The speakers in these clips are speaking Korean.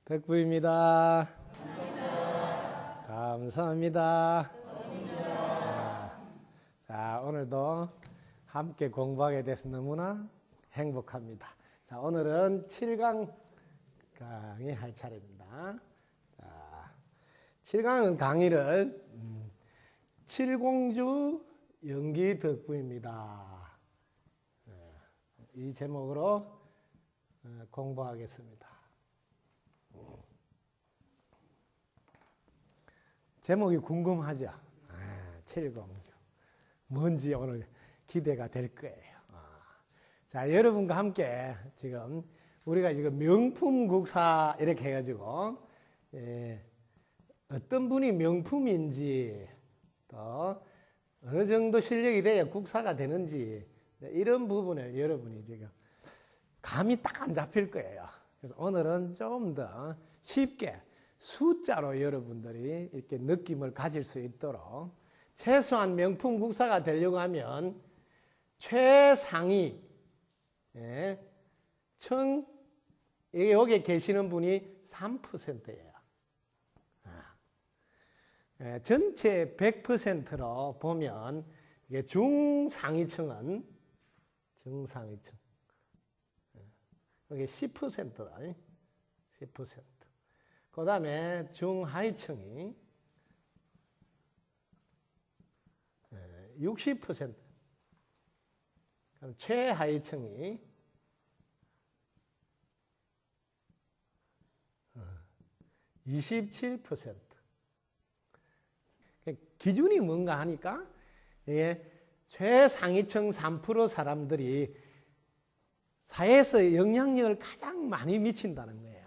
덕부입니다. 감사합니다. 자, 오늘도 함께 공부하게 돼서 너무나 행복합니다. 자, 오늘은 7강 강의 할 차례입니다. 자, 7강은 강의를 칠공주 연기 덕부입니다. 이 제목으로 공부하겠습니다. 제목이 궁금하죠? 칠공주. 뭔지 오늘 기대가 될 거예요. 자, 여러분과 함께 지금 우리가 지금 명품국사 이렇게 해가지고 어떤 분이 명품인지 또 어느 정도 실력이 돼야 국사가 되는지 이런 부분을 여러분이 지금 감이 딱 안 잡힐 거예요. 그래서 오늘은 좀 더 쉽게 숫자로 여러분들이 이렇게 느낌을 가질 수 있도록 최소한 명품 국사가 되려고 하면 최상위 여기에 계시는 분이 3%예요. 전체 100%로 보면 이게 중상위층은 중상위층 여기 10%다. 10%. 그 다음에 중하위층이 60%. 그럼 최하위층이 27%. 기준이 뭔가 하니까 이게 최상위층 3% 사람들이 사회에서 영향력을 가장 많이 미친다는 거예요.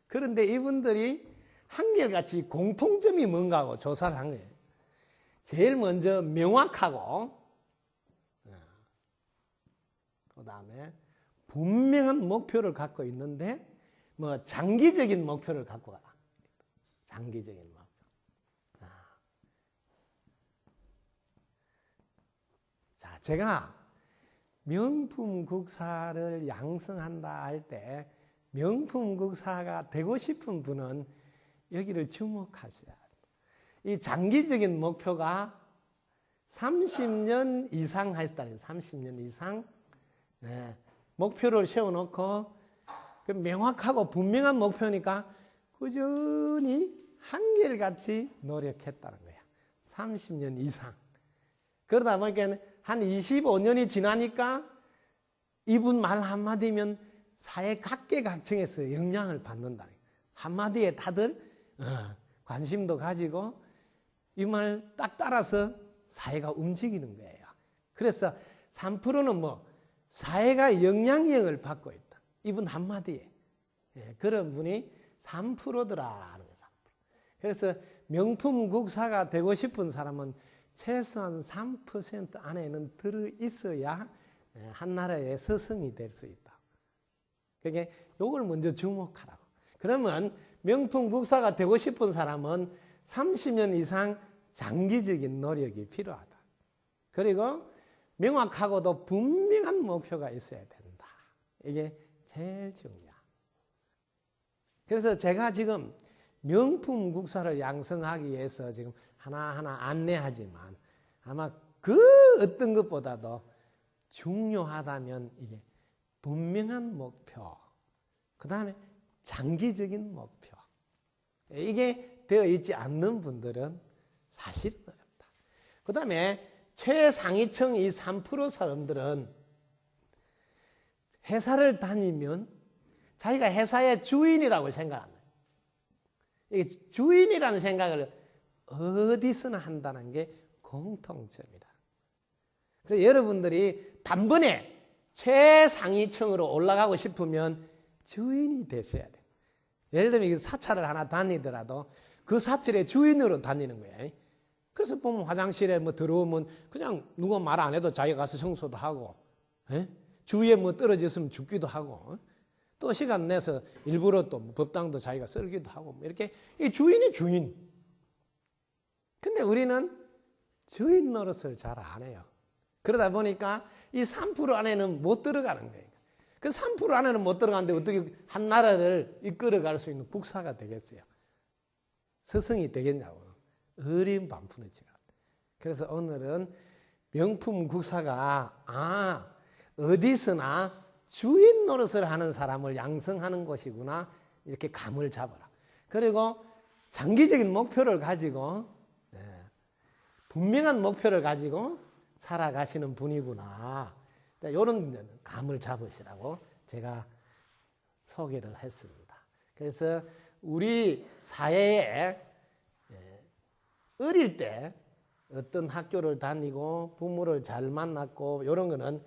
그런데 이분들이 한결같이 공통점이 뭔가 하고 조사를 한 거예요. 제일 먼저 명확하고 그 다음에 분명한 목표를 갖고 있는데 뭐 장기적인 목표를 갖고 가라. 장기적인 목표. 자, 제가 명품 국사를 양성한다 할 때 명품 국사가 되고 싶은 분은 여기를 주목하셔야 돼요. 이 장기적인 목표가 30년 이상 하셨다는 30년 이상 목표를 세워놓고 명확하고 분명한 목표니까 꾸준히 한결같이 노력했다는 거예요. 30년 이상. 그러다 보니까 한 25년이 지나니까 이분 말 한마디면 사회 각계각층에서 영향을 받는다. 한마디에 다들 관심도 가지고 이 말 딱 따라서 사회가 움직이는 거예요. 그래서 3%는 뭐 사회가 영향력을 받고 있다. 이분 한마디에 그런 분이 3%더라. 그래서 명품 국사가 되고 싶은 사람은 최소한 3% 안에는 들어있어야 한 나라의 서성이 될 수 있다. 그러니까 이걸 먼저 주목하라고. 그러면 명품 국사가 되고 싶은 사람은 30년 이상 장기적인 노력이 필요하다. 그리고 명확하고도 분명한 목표가 있어야 된다. 이게 제일 중요하다. 그래서 제가 지금 명품 국사를 양성하기 위해서 지금 하나하나 안내하지만 아마 그 어떤 것보다도 중요하다면 이게 분명한 목표, 그 다음에 장기적인 목표. 이게 되어 있지 않는 분들은 사실 어렵다. 그 다음에 최상위층 이 3% 사람들은 회사를 다니면 자기가 회사의 주인이라고 생각합니다. 이게 주인이라는 생각을 어디서나 한다는 게 공통점이다. 그래서 여러분들이 단번에 최상위층으로 올라가고 싶으면 주인이 되셔야 돼요. 예를 들면 사찰을 하나 다니더라도 그 사찰의 주인으로 다니는 거예요. 그래서 보면 화장실에 뭐 들어오면 그냥 누가 말 안 해도 자기가 가서 청소도 하고, 주위에 뭐 떨어졌으면 죽기도 하고, 또 시간 내서 일부러 또 법당도 자기가 썰기도 하고, 이렇게 이 주인이 주인. 근데 우리는 주인 노릇을 잘 안 해요. 그러다 보니까 이 3% 안에는 못 들어가는 거예요. 그 3% 안에는 못 들어가는데 어떻게 한 나라를 이끌어갈 수 있는 국사가 되겠어요? 스승이 되겠냐고. 어린 반푼어치가. 그래서 오늘은 명품 국사가 어디서나 주인 노릇을 하는 사람을 양성하는 곳이구나, 이렇게 감을 잡아라. 그리고 장기적인 목표를 가지고 분명한 목표를 가지고 살아가시는 분이구나, 이런 감을 잡으시라고 제가 소개를 했습니다. 그래서 우리 사회에 어릴 때 어떤 학교를 다니고 부모를 잘 만났고 이런 거는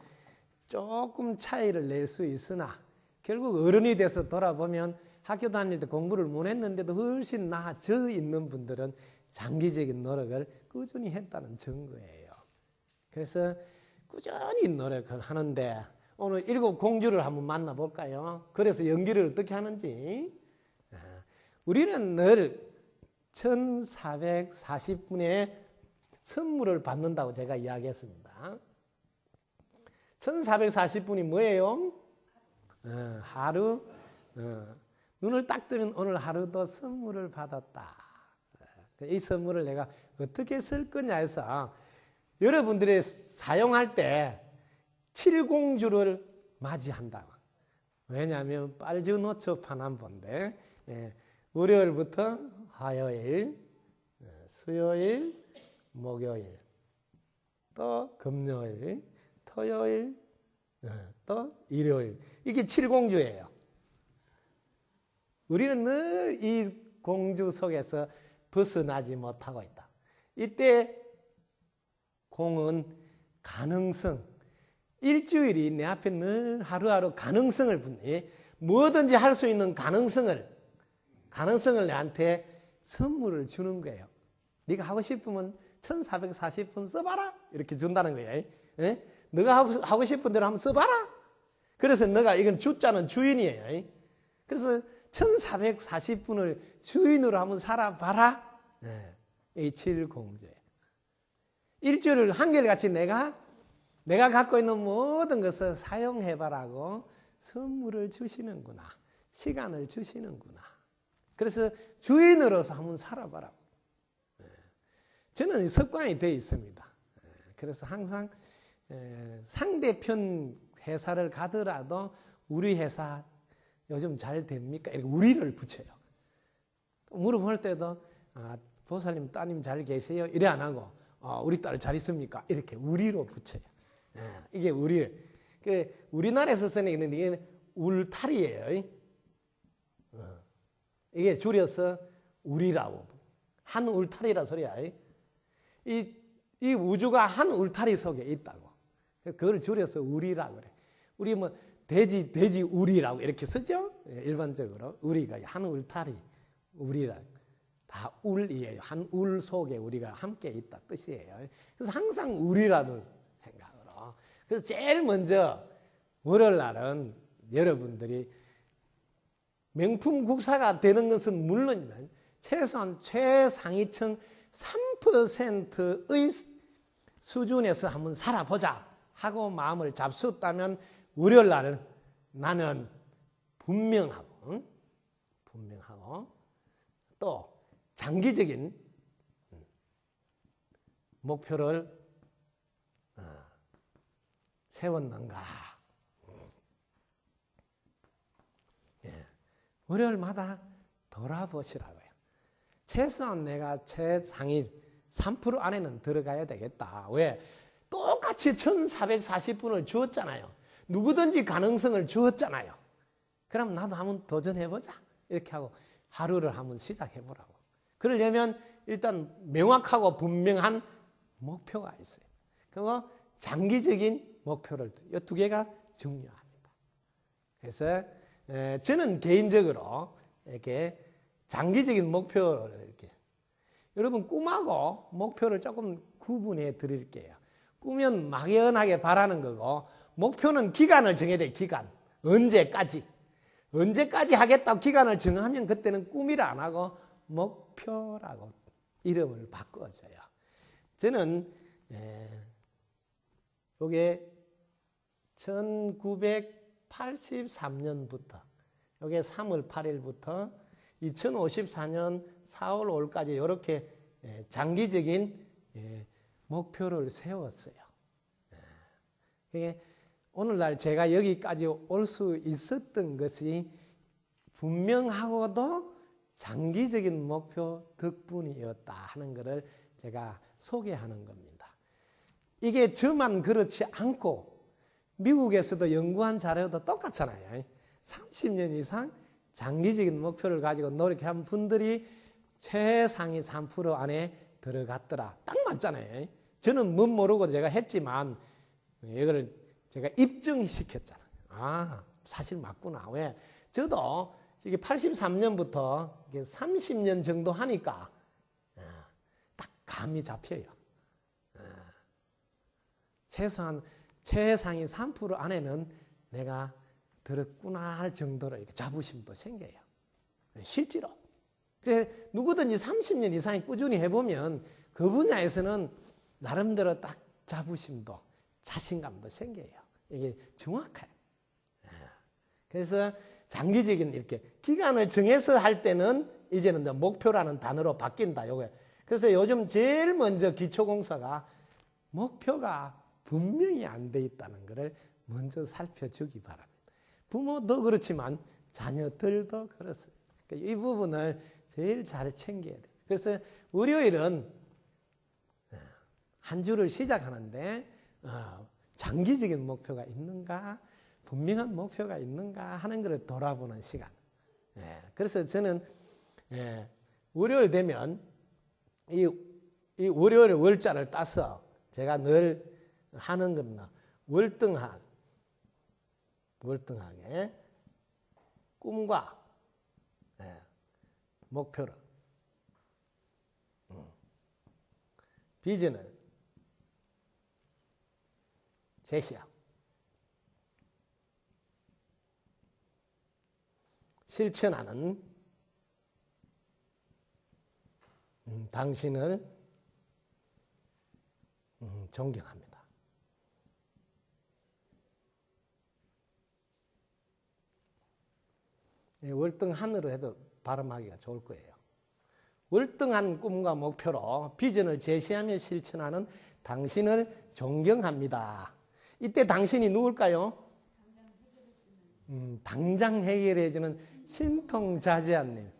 조금 차이를 낼 수 있으나 결국 어른이 돼서 돌아보면 학교 다닐 때 공부를 못 했는데도 훨씬 나아져 있는 분들은 장기적인 노력을 꾸준히 했다는 증거예요. 그래서 꾸준히 노력을 하는데 오늘 7 공주를 한번 만나볼까요? 그래서 연기를 어떻게 하는지. 우리는 늘 1440분의 선물을 받는다고 제가 이야기했습니다. 1440분이 뭐예요? 하루. 눈을 딱 뜨면 오늘 하루도 선물을 받았다. 이 선물을 내가 어떻게 쓸 거냐 해서 여러분들이 사용할 때 7공주를 맞이한다. 왜냐하면 빨주노초 파남보인데 월요일부터 화요일, 수요일, 목요일, 또 금요일, 토요일, 또 일요일. 이게 7공주예요. 우리는 늘 이 공주 속에서 벗어나지 못하고 있다. 이때 공은 가능성, 일주일이 내 앞에 늘 하루하루 가능성을 분니, 뭐든지 할 수 있는 가능성을 내한테 선물을 주는 거예요. 네가 하고 싶으면 1440분 써봐라, 이렇게 준다는 거예요. 너가 하고 싶은 대로 한번 써봐라. 그래서 너가, 이건 주자는 주인이에요. 그래서 1440분을 주인으로 한번 살아봐라. 이 7공주예요. 일주일을 한결같이 내가 갖고 있는 모든 것을 사용해봐라고 선물을 주시는구나, 시간을 주시는구나. 그래서 주인으로서 한번 살아봐라. 저는 습관이 되어 있습니다. 그래서 항상 상대편 회사를 가더라도 우리 회사 요즘 잘 됩니까? 이렇게 우리를 붙여요. 물어볼 때도 보살님 따님 잘 계세요? 이래 안 하고 우리 딸 잘 있습니까? 이렇게 우리로 붙여요. 이게 우리. 우리나라에서 쓰는 이게 울타리예요. 이게 줄여서 우리라고. 한 울타리라 소리야. 이 우주가 한 울타리 속에 있다고. 그걸 줄여서 우리라고 그래. 우리 뭐 돼지 우리라고 이렇게 쓰죠? 일반적으로 우리가 한 울타리, 우리라. 다 울이에요. 한 울 속에 우리가 함께 있다 뜻이에요. 그래서 항상 우리라는 생각으로. 그래서 제일 먼저 월요일 날은 여러분들이 명품 국사가 되는 것은 물론이면 최소한 최상위층 3%의 수준에서 한번 살아보자 하고 마음을 잡수었다면 월요일 날은 나는 분명하고 또 장기적인 목표를 세웠는가. 월요일마다 돌아보시라고요. 최소한 내가 최상위 3% 안에는 들어가야 되겠다. 왜? 똑같이 1440분을 주었잖아요. 누구든지 가능성을 주었잖아요. 그럼 나도 한번 도전해보자. 이렇게 하고 하루를 한번 시작해보라고. 그러려면 일단 명확하고 분명한 목표가 있어요. 그리고 장기적인 목표를, 이 두 개가 중요합니다. 그래서 저는 개인적으로 이렇게 장기적인 목표를 이렇게, 여러분 꿈하고 목표를 조금 구분해 드릴게요. 꿈은 막연하게 바라는 거고, 목표는 기간을 정해야 돼요. 기간. 언제까지 하겠다고 기간을 정하면 그때는 꿈이라 안 하고 목표라고 이름을 바꿔줘요. 저는 이게 83년부터 이게 3월 8일부터 2054년 4월 5일까지 이렇게 장기적인 목표를 세웠어요. 오늘날 제가 여기까지 올 수 있었던 것이 분명하고도 장기적인 목표 덕분이었다 하는 것을 제가 소개하는 겁니다. 이게 저만 그렇지 않고 미국에서도 연구한 자료도 똑같잖아요. 30년 이상 장기적인 목표를 가지고 노력한 분들이 최상위 3% 안에 들어갔더라. 딱 맞잖아요. 저는 못 모르고 제가 했지만 이거를 제가 입증시켰잖아요. 아, 사실 맞구나. 왜? 저도 이게 83년부터 30년 정도 하니까 딱 감이 잡혀요. 최소한 최상위 3% 안에는 내가 들었구나 할 정도로 이렇게 자부심도 생겨요. 실제로. 그래서 누구든지 30년 이상 꾸준히 해보면 그 분야에서는 나름대로 딱 자부심도 자신감도 생겨요. 이게 정확해요. 그래서 장기적인 이렇게 기간을 정해서 할 때는 이제는 목표라는 단어로 바뀐다. 요게. 그래서 요즘 제일 먼저 기초공사가 목표가 분명히 안 돼 있다는 것을 먼저 살펴주기 바랍니다. 부모도 그렇지만 자녀들도 그렇습니다. 이 부분을 제일 잘 챙겨야 돼요. 그래서 월요일은 한 주를 시작하는데 장기적인 목표가 있는가, 분명한 목표가 있는가 하는 것을 돌아보는 시간. 그래서 저는 월요일 되면 이 월요일 월자를 따서 제가 늘 하는 겁니다. 월등하게 꿈과 목표를 비전을 제시하고 실천하는 당신을 존경합니다. 월등한으로 해도 발음하기가 좋을 거예요. 월등한 꿈과 목표로 비전을 제시하며 실천하는 당신을 존경합니다. 이때 당신이 누굴까요? 당장 해결해주는 신통자제한님.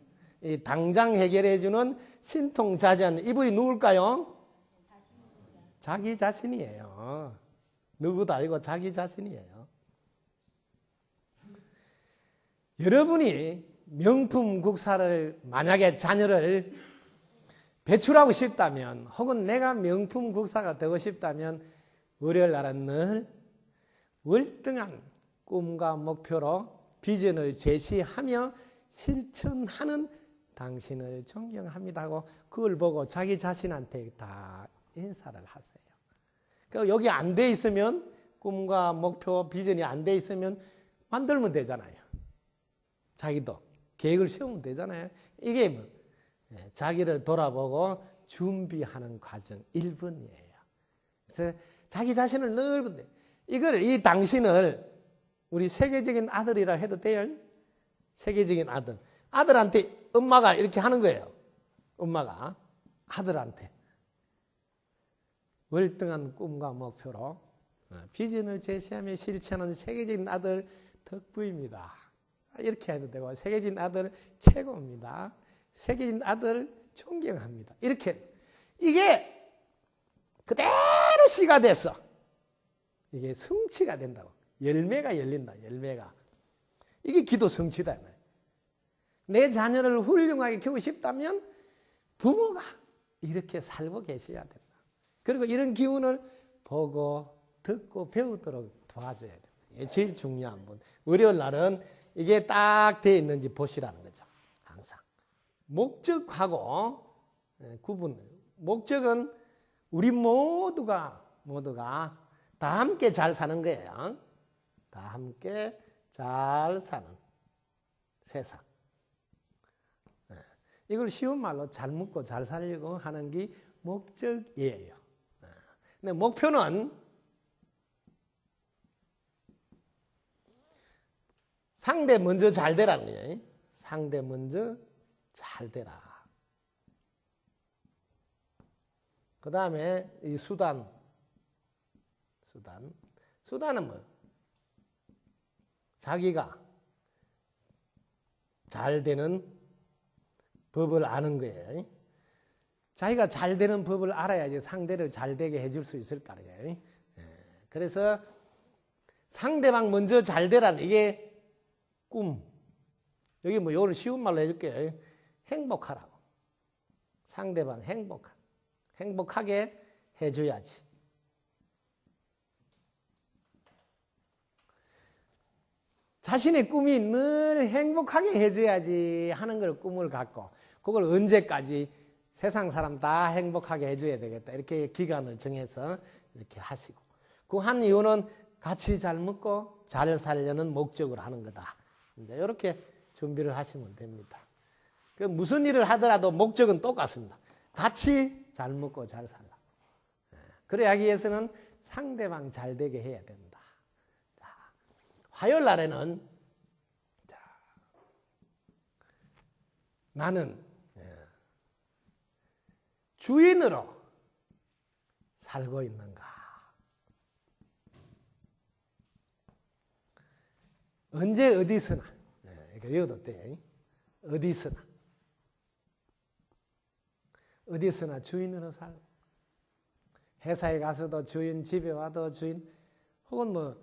이 당장 해결해주는 신통자제한님. 이분이 누굴까요? 자기 자신이에요. 누구도 아니고 자기 자신이에요. 여러분이 명품 국사를 만약에 자녀를 배출하고 싶다면 혹은 내가 명품 국사가 되고 싶다면 월요일 날은 늘 월등한 꿈과 목표로 비전을 제시하며 실천하는 당신을 존경합니다 하고 그걸 보고 자기 자신한테 다 인사를 하세요. 그러니까 여기 안 돼 있으면 꿈과 목표, 비전이 안 돼 있으면 만들면 되잖아요. 자기도 계획을 세우면 되잖아요. 이게 뭐 자기를 돌아보고 준비하는 과정 1분이에요. 그래서 자기 자신을 늘 본대. 이 당신을 우리 세계적인 아들이라 해도 돼요. 세계적인 아들. 아들한테 엄마가 이렇게 하는 거예요. 엄마가 아들한테 월등한 꿈과 목표로 비전을 제시하며 실천하는 세계적인 아들 덕부입니다. 이렇게 해도 되고 세계적인 아들 최고입니다. 세계적인 아들 존경합니다. 이렇게 이게 그대로 씨가 됐어. 이게 성취가 된다고. 열매가 열린다. 열매가. 이게 기도 성취다. 내 자녀를 훌륭하게 키우고 싶다면 부모가 이렇게 살고 계셔야 된다. 그리고 이런 기운을 보고 듣고 배우도록 도와줘야 된다. 이게 제일 중요한 분. 월요일 날은 이게 딱 되어 있는지 보시라는 거죠. 항상. 목적하고 구분. 목적은 우리 모두가 다 함께 잘 사는 거예요. 다 함께 잘 사는 세상. 이걸 쉬운 말로 잘 먹고 잘 살려고 하는 게 목적이에요. 근데 목표는 상대 먼저 잘 되라는 거예요. 상대 먼저 잘 되라. 그 다음에 이 수단은 뭐? 자기가 잘 되는 법을 아는 거예요. 자기가 잘 되는 법을 알아야지 상대를 잘 되게 해줄 수 있을 거 아니에요. 그래서 상대방 먼저 잘 되라는 이게 꿈. 여기 뭐 이거를 쉬운 말로 해줄게요. 행복하라고. 상대방 행복하게 해줘야지. 자신의 꿈이 늘 행복하게 해줘야지 하는 걸 꿈을 갖고 그걸 언제까지 세상 사람 다 행복하게 해줘야 되겠다. 이렇게 기간을 정해서 이렇게 하시고 그 한 이유는 같이 잘 먹고 잘 살려는 목적으로 하는 거다. 이제 이렇게 준비를 하시면 됩니다. 그 무슨 일을 하더라도 목적은 똑같습니다. 같이 잘 먹고 잘 살라. 그래야 하기 위해서는 상대방 잘 되게 해야 된다. 자, 화요일 날에는 나는 주인으로 살고 있는가? 언제 어디서나 이것도 돼. 어디서나 주인으로 살고 회사에 가서도 주인, 집에 와도 주인, 혹은 뭐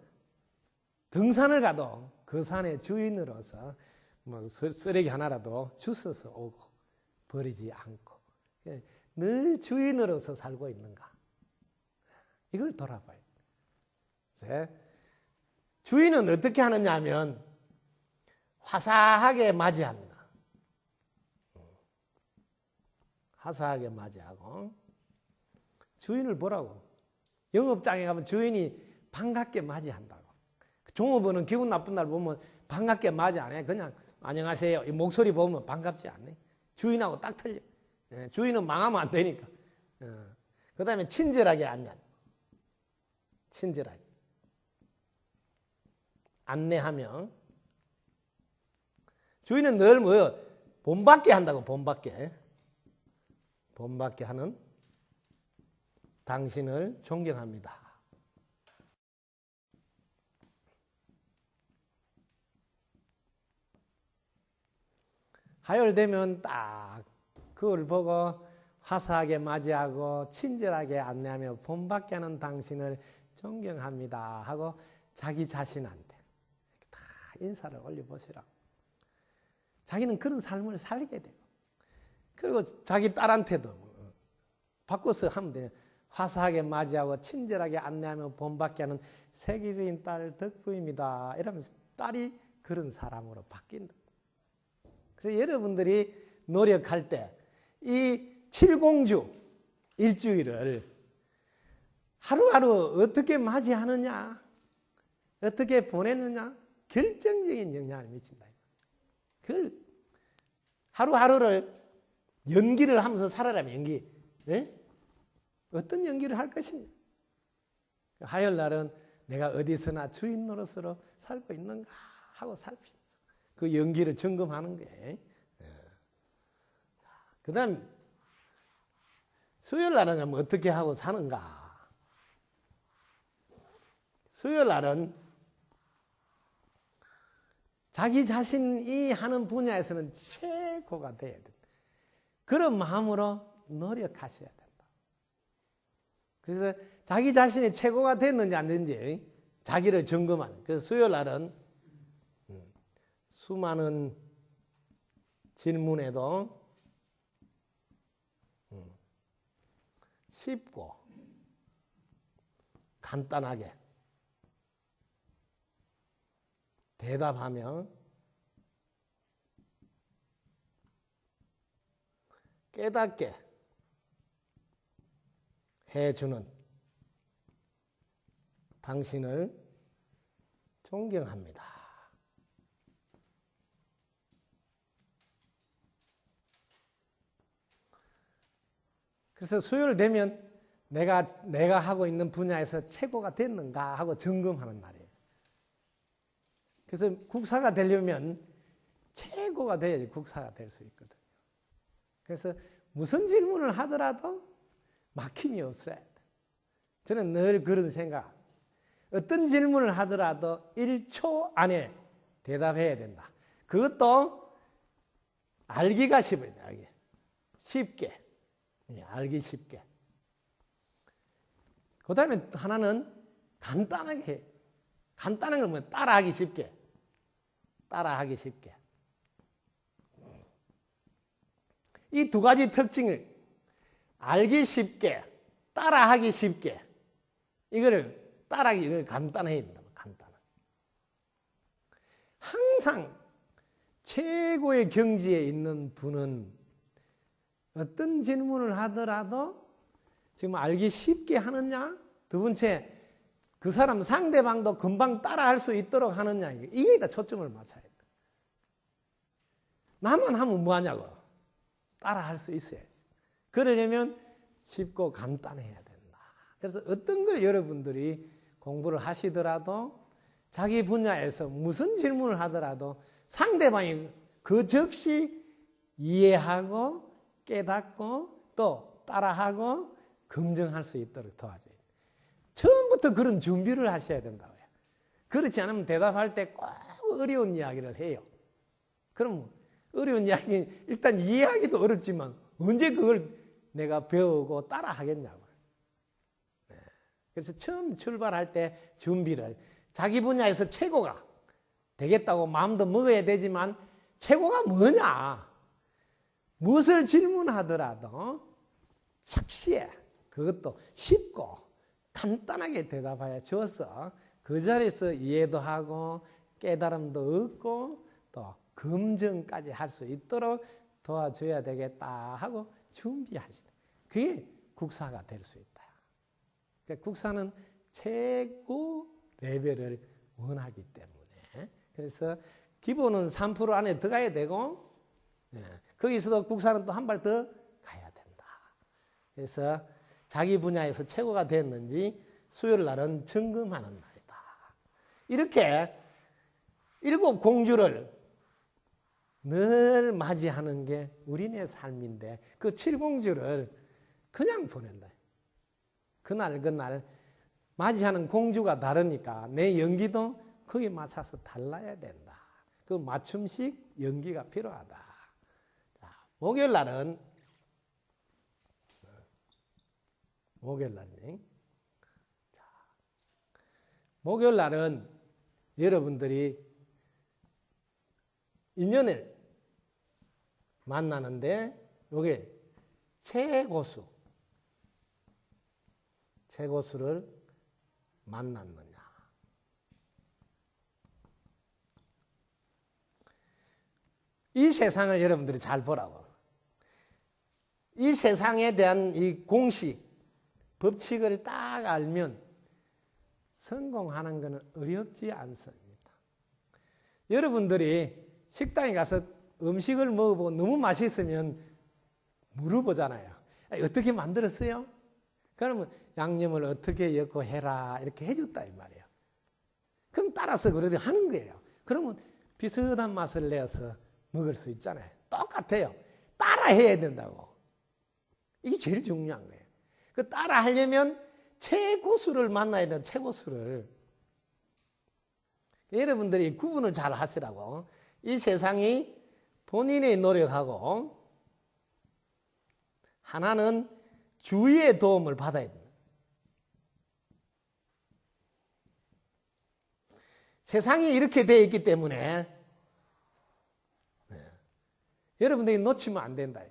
등산을 가도 그 산의 주인으로서 뭐 쓰레기 하나라도 주워서 오고 버리지 않고 늘 주인으로서 살고 있는가? 이걸 돌아봐요. 주인은 어떻게 하느냐 하면 화사하게 맞이합니다. 화사하게 맞이하고 주인을 보라고. 영업장에 가면 주인이 반갑게 맞이한다고. 종업원은 기분 나쁜 날 보면 반갑게 맞이 안 해. 그냥 안녕하세요. 이 목소리 보면 반갑지 않네. 주인하고 딱 틀려. 주인은 망하면 안 되니까. 그 다음에 친절하게 친절하게 안내하며 주인은 늘 뭐요? 본받게 한다고. 본받게 하는 당신을 존경합니다. 화요일 되면 딱 그걸 보고 화사하게 맞이하고 친절하게 안내하며 본받게 하는 당신을 존경합니다 하고 자기 자신한테 다 인사를 올려보시라고. 자기는 그런 삶을 살게 돼요. 그리고 자기 딸한테도 바꿔서 하면 돼요. 화사하게 맞이하고 친절하게 안내하며 본받게 하는 세계적인 딸 덕부입니다. 이러면서 딸이 그런 사람으로 바뀐다. 그래서 여러분들이 노력할 때 이 7공주 일주일을 하루하루 어떻게 맞이하느냐, 어떻게 보내느냐 결정적인 영향을 미친다. 그걸 하루하루를 연기를 하면서 살아라면 연기. 네? 어떤 연기를 할 것인가? 화요일 날은 내가 어디서나 주인 노릇으로 살고 있는가 하고 살피면서 그 연기를 점검하는 거예요. 그 다음 수요일 날은 어떻게 하고 사는가? 수요일 날은 자기 자신이 하는 분야에서는 최고가 돼야 된다. 그런 마음으로 노력하셔야 된다. 그래서 자기 자신이 최고가 됐는지 안 됐는지 자기를 점검하는. 그래서 수요일 날은 수많은 질문에도 쉽고 간단하게 대답하며 깨닫게 해주는 당신을 존경합니다. 그래서 수요일 되면 내가 하고 있는 분야에서 최고가 됐는가 하고 점검하는 날이에요. 그래서 국사가 되려면 최고가 돼야지 국사가 될 수 있거든요. 그래서 무슨 질문을 하더라도 막힘이 없어야 돼. 저는 늘 그런 생각. 어떤 질문을 하더라도 1초 안에 대답해야 된다. 그것도 알기가 쉽어야 돼. 쉽게. 알기 쉽게. 그 다음에 하나는 간단하게 해. 간단한 건 뭐 따라하기 쉽게. 따라하기 쉽게. 이 두 가지 특징을 알기 쉽게, 따라하기 쉽게. 이거를 따라하기 이걸 간단해야 된다. 간단한. 항상 최고의 경지에 있는 분은 어떤 질문을 하더라도 지금 알기 쉽게 하느냐, 두 번째 그 사람 상대방도 금방 따라할 수 있도록 하느냐, 이게 다 초점을 맞춰야 돼. 나만 하면 뭐하냐고. 따라할 수 있어야지. 그러려면 쉽고 간단해야 된다. 그래서 어떤 걸 여러분들이 공부를 하시더라도 자기 분야에서 무슨 질문을 하더라도 상대방이 그 즉시 이해하고 깨닫고 또 따라하고 검증할 수 있도록 도와줘야 돼요. 처음부터 그런 준비를 하셔야 된다고요. 그렇지 않으면 대답할 때 꼭 어려운 이야기를 해요. 그럼 어려운 이야기 일단 이해하기도 어렵지만 언제 그걸 내가 배우고 따라 하겠냐고요. 그래서 처음 출발할 때 준비를 자기 분야에서 최고가 되겠다고 마음도 먹어야 되지만 최고가 뭐냐? 무엇을 질문하더라도 착시해. 그것도 쉽고 간단하게 대답하여 줘서 그 자리에서 이해도 하고 깨달음도 얻고 또 검증까지 할 수 있도록 도와줘야 되겠다 하고 준비하시다. 그게 국사가 될 수 있다. 그러니까 국사는 최고 레벨을 원하기 때문에 그래서 기본은 3% 안에 들어가야 되고 거기서도 국사는 또 한 발 더 가야 된다. 그래서 자기 분야에서 최고가 됐는지 수요일 날은 점검하는 날이다. 이렇게 7 공주를 늘 맞이하는 게 우리네 삶인데 그 7공주를 그냥 보낸다. 그날 맞이하는 공주가 다르니까 내 연기도 거기에 맞춰서 달라야 된다. 그 맞춤식 연기가 필요하다. 자, 목요일 날은 목요일 날은 여러분들이 인연을 만나는데 이게 최고수를 만났느냐. 이 세상을 여러분들이 잘 보라고. 이 세상에 대한 이 공식, 법칙을 딱 알면 성공하는 것은 어렵지 않습니다. 여러분들이 식당에 가서 음식을 먹어보고 너무 맛있으면 물어보잖아요. 어떻게 만들었어요? 그러면 양념을 어떻게 엮고 해라 이렇게 해줬다 이 말이에요. 그럼 따라서 그러지 하는 거예요. 그러면 비슷한 맛을 내서 먹을 수 있잖아요. 똑같아요. 따라해야 된다고. 이게 제일 중요한 거예요. 그 따라하려면 최고수를 만나야 돼요. 최고수를. 여러분들이 구분을 잘 하시라고. 이 세상이 본인의 노력하고 하나는 주위의 도움을 받아야 됩니다. 세상이 이렇게 되어 있기 때문에 여러분들이 놓치면 안 된다.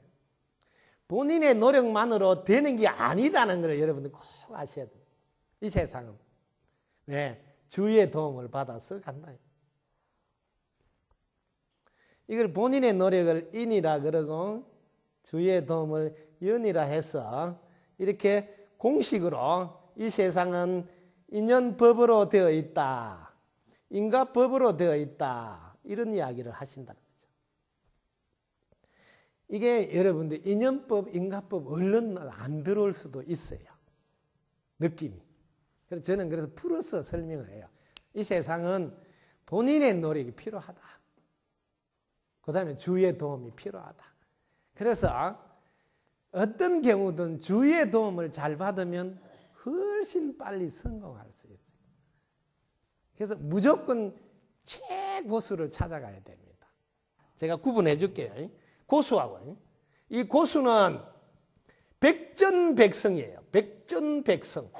본인의 노력만으로 되는 게 아니다는 걸 여러분들 꼭 아셔야 돼요. 이 세상은. 네, 주위의 도움을 받아서 간다. 이걸 본인의 노력을 인이라 그러고 주위의 도움을 연이라 해서 이렇게 공식으로 이 세상은 인연법으로 되어 있다. 인과법으로 되어 있다. 이런 이야기를 하신다는 거죠. 이게 여러분들 인연법, 인과법 얼른 안 들어올 수도 있어요. 느낌이. 그래서 저는 그래서 풀어서 설명을 해요. 이 세상은 본인의 노력이 필요하다. 그 다음에 주위의 도움이 필요하다. 그래서 어떤 경우든 주위의 도움을 잘 받으면 훨씬 빨리 성공할 수 있어요. 그래서 무조건 최고수를 찾아가야 됩니다. 제가 구분해 줄게요. 고수하고. 이 고수는 백전백승이에요. 백전백승.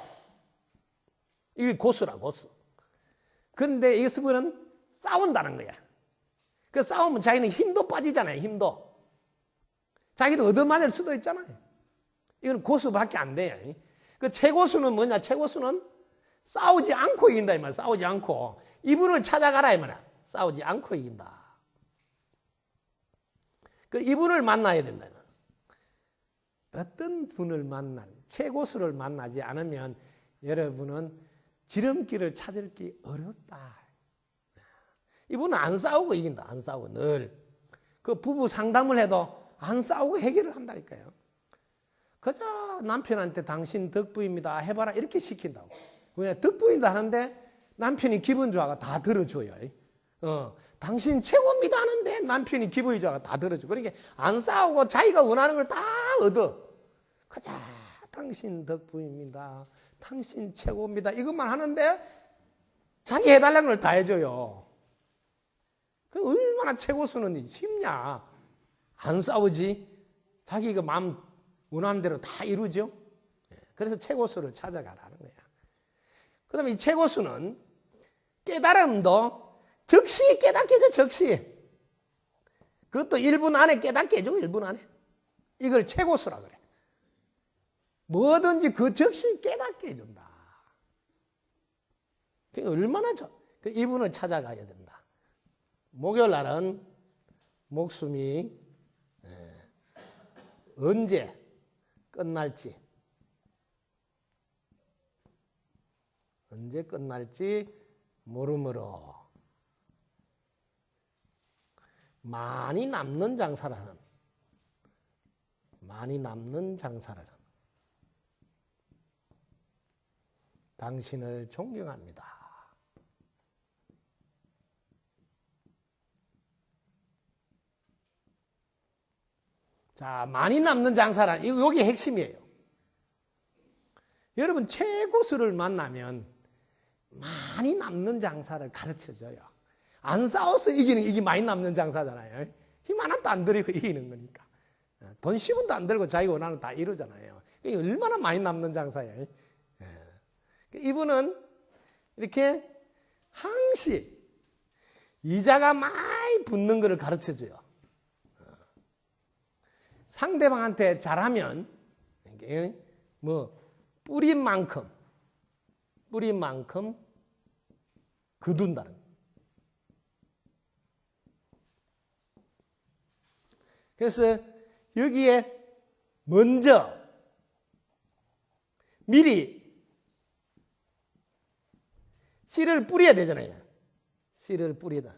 이게 고수라, 고수. 그런데 이것은 싸운다는 거야. 그 싸우면 자기는 힘도 빠지잖아요, 힘도. 자기도 얻어맞을 수도 있잖아요. 이건 고수밖에 안 돼요. 그 최고수는 뭐냐? 최고수는 싸우지 않고 이긴다, 이 말이야. 싸우지 않고. 이분을 찾아가라, 이 말이야. 싸우지 않고 이긴다. 그 이분을 만나야 된다. 어떤 분을 최고수를 만나지 않으면 여러분은 지름길을 찾을 게 어렵다. 이분은 안 싸우고 이긴다. 안 싸우고 늘. 그 부부 상담을 해도 안 싸우고 해결을 한다니까요. 그저 남편한테 당신 덕부입니다. 해봐라. 이렇게 시킨다고. 왜? 덕부인다 하는데 남편이 기분 좋아가 다 들어줘요. 당신 최고입니다 하는데 남편이 기분이 좋아가 다 들어주고. 그러니까 안 싸우고 자기가 원하는 걸 다 얻어. 그저 당신 덕부입니다. 당신 최고입니다. 이것만 하는데 자기 해달라는 걸 다 해줘요. 얼마나 최고수는 쉽냐. 안 싸우지. 자기가 마음 원하는 대로 다 이루죠. 그래서 최고수를 찾아가라는 거야. 그 다음에 이 최고수는 깨달음도 즉시 깨닫게 해줘. 즉시. 그것도 1분 안에 깨닫게 해줘. 1분 안에. 이걸 최고수라 그래. 뭐든지 그 즉시 깨닫게 해준다. 얼마나 이분을 찾아가야 된다. 목요일 날은 목숨이 언제 끝날지 모르므로 많이 남는 장사라는 당신을 존경합니다. 자, 많이 남는 장사란, 여기 핵심이에요. 여러분, 최고수를 만나면 많이 남는 장사를 가르쳐줘요. 안 싸워서 이기는, 이게 많이 남는 장사잖아요. 힘 하나도 안 들이고 이기는 거니까. 돈 10원도 안 들고 자기 원하는 거 다 이루잖아요. 이게 얼마나 많이 남는 장사예요. 이분은 이렇게 항시 이자가 많이 붙는 것을 가르쳐줘요. 상대방한테 잘하면 뿌린 만큼 거둔다는 거예요. 그래서 여기에 먼저 미리 씨를 뿌려야 되잖아요. 씨를 뿌리다.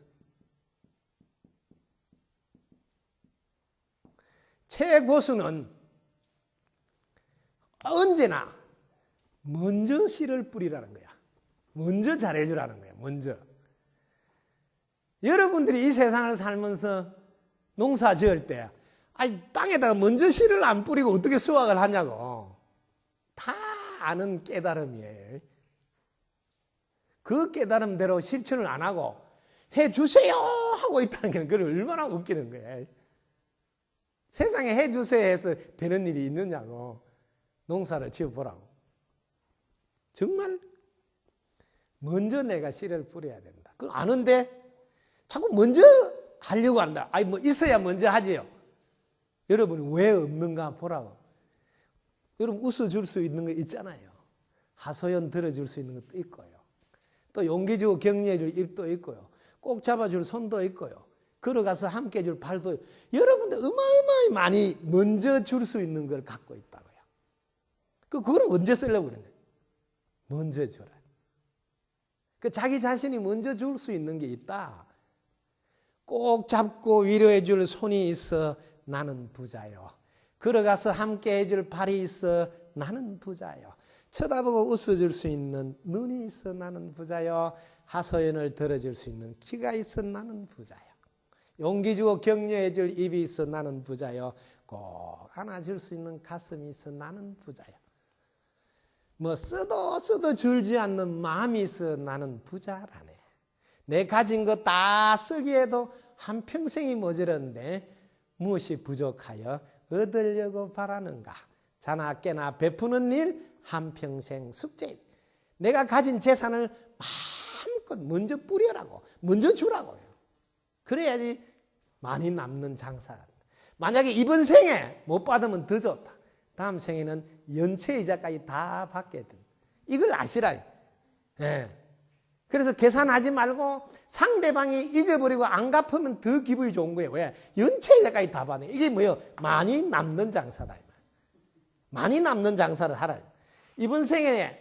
최고수는 언제나 먼저 씨를 뿌리라는 거야. 먼저 잘해주라는 거야. 먼저. 여러분들이 이 세상을 살면서 농사 지을 때 땅에다가 먼저 씨를 안 뿌리고 어떻게 수확을 하냐고. 다 아는 깨달음이에요. 그 깨달음대로 실천을 안 하고 해주세요 하고 있다는 게 그걸 얼마나 웃기는 거예요. 세상에 해주세요 해서 되는 일이 있느냐고. 농사를 지어보라고. 정말 먼저 내가 씨를 뿌려야 된다. 그걸 아는데 자꾸 먼저 하려고 한다. 있어야 먼저 하지요. 여러분이 왜 없는가 보라고. 여러분 웃어줄 수 있는 거 있잖아요. 하소연 들어줄 수 있는 것도 있고요. 또 용기 주고 격려해줄 입도 있고요. 꼭 잡아줄 손도 있고요. 걸어가서 함께 해줄 발도 있고요. 여러분들 어마어마하게 많이 먼저 줄 수 있는 걸 갖고 있다고요. 그걸 언제 쓰려고 그러는 거예요? 먼저 줘라. 자기 자신이 먼저 줄 수 있는 게 있다. 꼭 잡고 위로해줄 손이 있어 나는 부자요. 걸어가서 함께 해줄 발이 있어 나는 부자요. 쳐다보고 웃어줄 수 있는 눈이 있어 나는 부자요. 하소연을 들어줄 수 있는 귀가 있어 나는 부자요. 용기 주고 격려해줄 입이 있어 나는 부자요. 꼭 안아줄 수 있는 가슴이 있어 나는 부자요. 뭐 써도 줄지 않는 마음이 있어 나는 부자라네. 내 가진 거 다 쓰기에도 한평생이 모자란데 무엇이 부족하여 얻으려고 바라는가. 자나 깨나 베푸는 일 한평생 숙제. 내가 가진 재산을 마음껏 먼저 뿌려라고, 먼저 주라고요. 그래야지 많이 남는 장사가. 만약에 이번 생에 못 받으면 더 좋다. 다음 생에는 연체이자까지 다 받게 돼. 이걸 아시라. 예. 그래서 계산하지 말고 상대방이 잊어버리고 안 갚으면 더 기분이 좋은 거예요. 왜? 연체이자까지 다 받네. 이게 뭐예요? 많이 남는 장사다. 많이 남는 장사를 하라. 이번 생에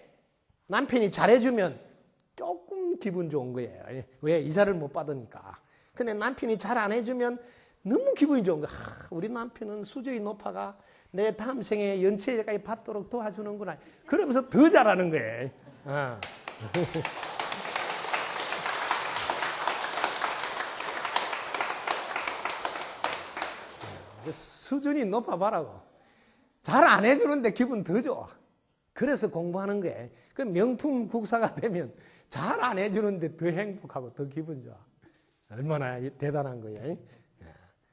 남편이 잘해주면 조금 기분 좋은 거예요. 왜? 이자를 못 받으니까. 근데 남편이 잘 안 해주면 너무 기분이 좋은 거야. 우리 남편은 수준이 높아가 내 다음 생에 연체이자까지 받도록 도와주는구나. 그러면서 더 잘하는 거예요. 수준이 높아봐라고. 잘 안 해주는데 기분 더 좋아. 그래서 공부하는 거예요. 그 명품 국사가 되면 잘 안 해주는데 더 행복하고 더 기분 좋아. 얼마나 대단한 거예요.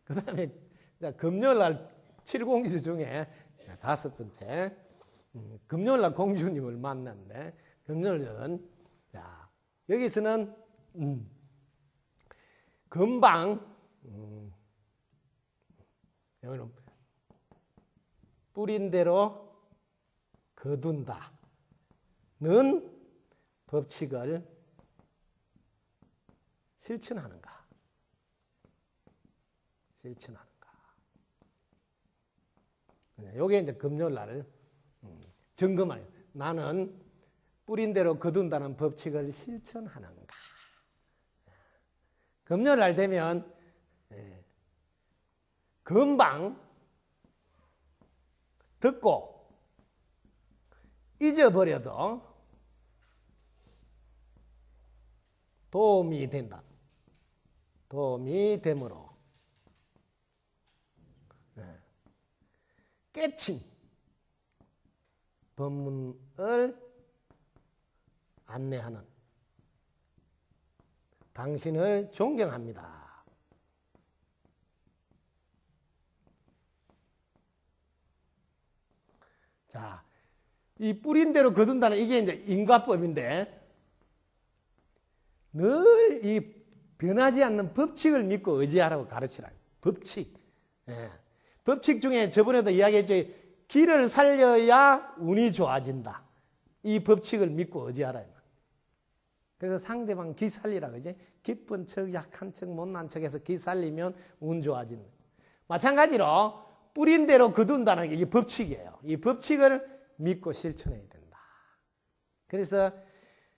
그 다음에 금요일날 7공주 중에 5번째 금요일날 공주님을 만났는데 금요일은 여기서는 금방 여기는 뿌린 대로 거둔다는 법칙을 실천하는가? 실천하는가? 요게 이제 금요일 날 점검하는. 나는 뿌린 대로 거둔다는 법칙을 실천하는가? 금요일 날 되면 금방 듣고 잊어버려도 도움이 된다. 도움이 되므로 깨친 법문을 안내하는 당신을 존경합니다. 자, 이 뿌린 대로 거둔다는 이게 이제 인과법인데 늘 이 변하지 않는 법칙을 믿고 의지하라고 가르치라. 법칙. 법칙 중에 저번에도 이야기했죠. 기를 살려야 운이 좋아진다. 이 법칙을 믿고 의지하라. 그래서 상대방 기 살리라 그러지. 기쁜 척, 약한 척, 못난 척해서 기 살리면 운 좋아진다. 마찬가지로 뿌린 대로 거둔다는 게 이게 법칙이에요. 이 법칙을 믿고 실천해야 된다. 그래서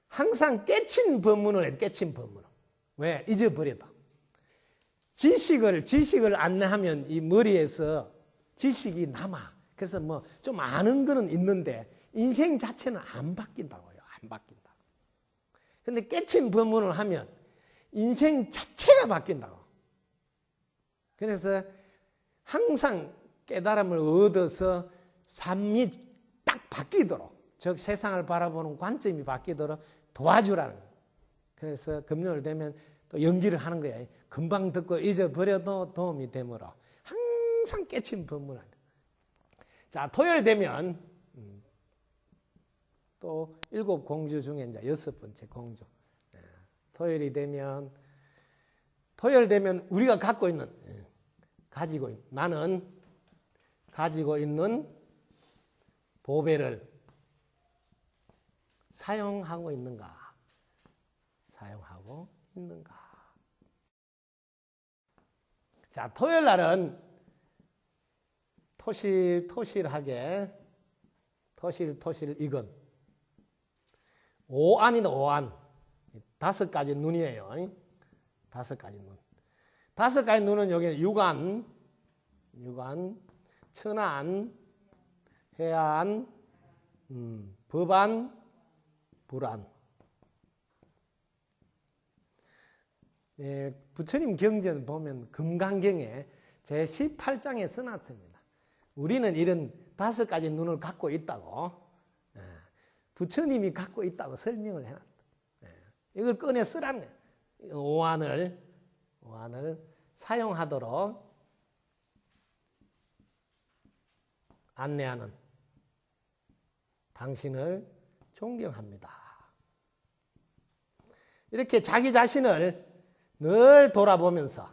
항상 깨친 법문을 해도 깨친 법문을. 왜? 잊어버려도. 지식을 안내하면 이 머리에서 지식이 남아. 그래서 뭐 좀 아는 거는 있는데 인생 자체는 안 바뀐다고요. 안 바뀐다. 근데 깨친 법문을 하면 인생 자체가 바뀐다고. 그래서 항상 깨달음을 얻어서 삶이 딱 바뀌도록, 즉 세상을 바라보는 관점이 바뀌도록 도와주라는 거예요. 그래서 금요일 되면 또 연기를 하는 거예요. 금방 듣고 잊어버려도 도움이 되므로 항상 깨친 법문. 자, 토요일 되면 또 7공주 중에 이제 6번째 공주. 토요일 되면 우리가 나는 가지고 있는 보배를 사용하고 있는가? 사용하고 있는가? 자, 토요일 날은 토실토실하게 이건 오안이다. 오안 5가지 눈이에요. 5가지 눈. 5가지 눈은 여기 유관, 천안, 해안, 법안, 불안. 부처님 경전 보면 금강경에 제18장에 써놨습니다. 우리는 이런 5가지 눈을 갖고 있다고, 부처님이 갖고 있다고 설명을 해놨다. 이걸 꺼내 쓰라는 거예요. 오한을 사용하도록 안내하는 당신을 존경합니다. 이렇게 자기 자신을 늘 돌아보면서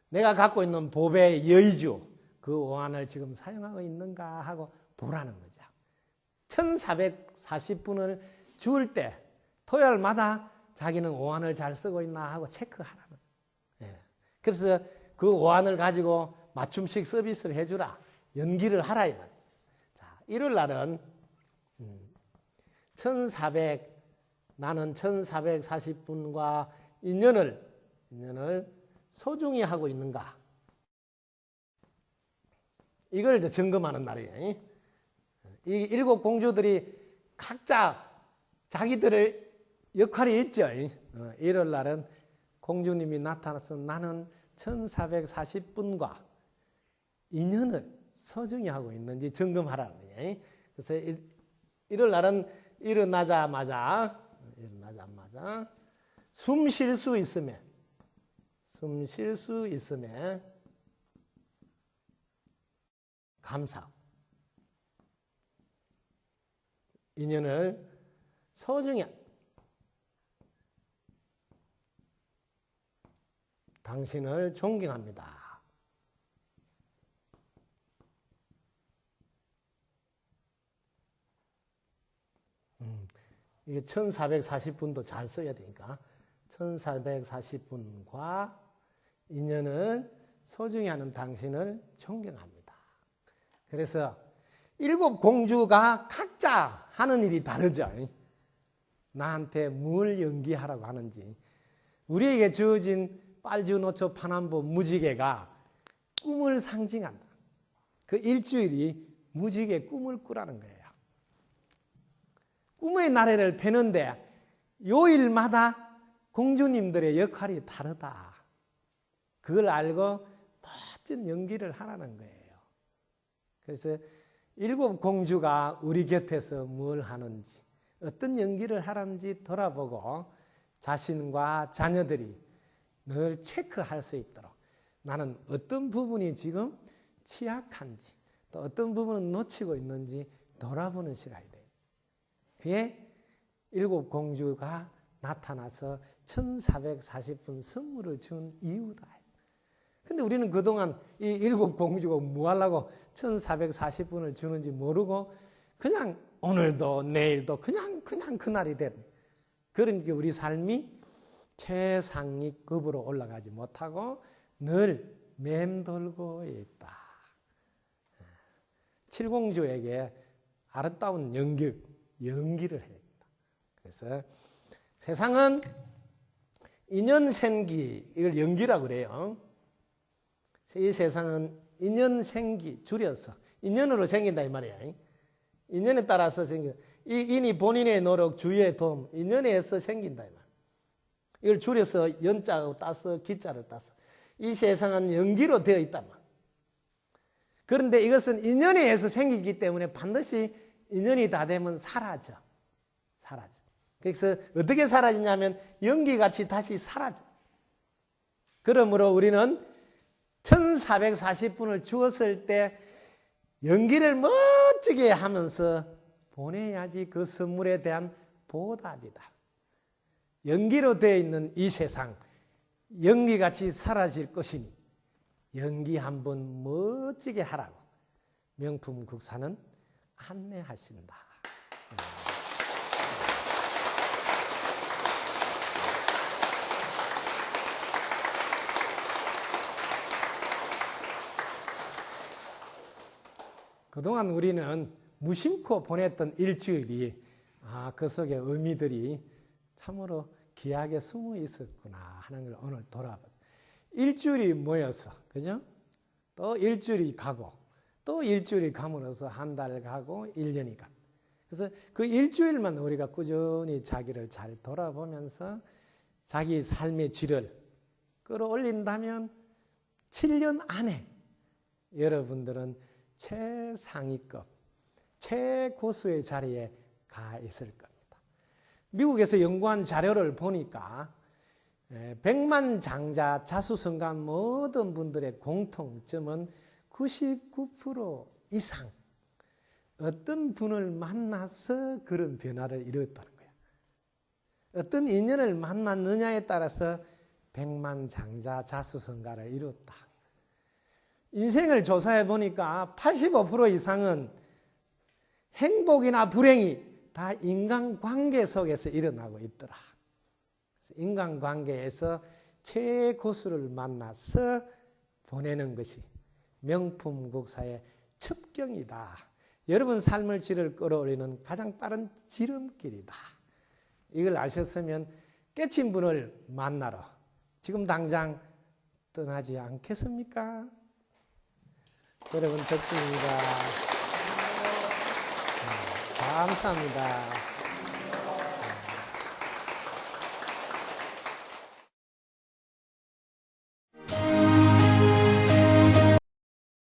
내가 갖고 있는 보배 여의주, 그 오한을 지금 사용하고 있는가 하고 보라는 거죠. 1440분을 주울 때 토요일마다 자기는 오한을 잘 쓰고 있나 하고 체크하라는 거예요. 그래서 그 오한을 가지고 맞춤식 서비스를 해주라. 연기를 하라 이 말이에요. 자, 일요일 날은 나는 1440분과 인연을 소중히 하고 있는가? 이걸 이제 점검하는 날이에요. 이 7 공주들이 각자 자기들의 역할이 있죠. 일요일 날은 공주님이 나타나서 나는 1440분과 인연을 소중히 하고 있는지 점검하라는 거예요. 그래서 일요일 날은 일어나자마자 숨 쉴 수 있으면 감사. 인연을 소중히 당신을 존경합니다. 이게 1440분도 잘 써야 되니까 1440분과 인연을 소중히 하는 당신을 존경합니다. 그래서 7 공주가 각자 하는 일이 다르죠. 나한테 뭘 연기하라고 하는지. 우리에게 주어진 빨주노초 파남보 무지개가 꿈을 상징한다. 그 일주일이 무지개 꿈을 꾸라는 거예요. 꿈의 나래를 펴는데 요일마다 공주님들의 역할이 다르다. 그걸 알고 멋진 연기를 하라는 거예요. 그래서 7 공주가 우리 곁에서 뭘 하는지, 어떤 연기를 하는지 돌아보고 자신과 자녀들이 늘 체크할 수 있도록 나는 어떤 부분이 지금 취약한지, 또 어떤 부분은 놓치고 있는지 돌아보는 시간이 돼요. 그게 7 공주가 나타나서 1440분 선물을 준 이유다. 근데 우리는 그동안 이 7 공주가 뭐 하려고 1440분을 주는지 모르고 그냥 오늘도 내일도 그냥 그날이 된. 그러니까 우리 삶이 최상위급으로 올라가지 못하고 늘 맴돌고 있다. 7공주에게 아름다운 연기를 해야 된다. 그래서 세상은 인연생기, 이걸 연기라고 그래요. 이 세상은 인연생기, 줄여서 인연으로 생긴다 이 말이야. 인연에 따라서 생겨. 이 인이 본인의 노력, 주위의 도움, 인연에 의해서 생긴다 이 말. 이걸 줄여서 연자로 따서 기자를 따서 이 세상은 연기로 되어 있단 말. 그런데 이것은 인연에 의해서 생기기 때문에 반드시 인연이 다 되면 사라져. 그래서 어떻게 사라지냐면 연기같이 다시 사라져. 그러므로 우리는 1440분을 주었을 때 연기를 멋지게 하면서 보내야지 그 선물에 대한 보답이다. 연기로 되어 있는 이 세상, 연기같이 사라질 것이니 연기 한번 멋지게 하라고 명품 국사는 안내하신다. 그동안 우리는 무심코 보냈던 일주일이 그 속에 의미들이 참으로 귀하게 숨어 있었구나 하는 걸 오늘 돌아봤어요. 일주일이 모여서, 그죠? 또 일주일이 가고, 또 일주일이 감으로써 한 달 가고 1년이 가. 그래서 그 일주일만 우리가 꾸준히 자기를 잘 돌아보면서 자기 삶의 질을 끌어올린다면 7년 안에 여러분들은 최상위급, 최고수의 자리에 가 있을 겁니다. 미국에서 연구한 자료를 보니까 100만 장자 자수성가 모든 분들의 공통점은 99% 이상 어떤 분을 만나서 그런 변화를 이루었다는 거예요. 어떤 인연을 만났느냐에 따라서 100만 장자 자수성가를 이루었다. 인생을 조사해 보니까 85% 이상은 행복이나 불행이 다 인간관계 속에서 일어나고 있더라. 인간관계에서 최고수를 만나서 보내는 것이 명품국사의 첩경이다. 여러분 삶의 질을 끌어올리는 가장 빠른 지름길이다. 이걸 아셨으면 깨친 분을 만나러 지금 당장 떠나지 않겠습니까? 여러분 덕분입니다. 감사합니다.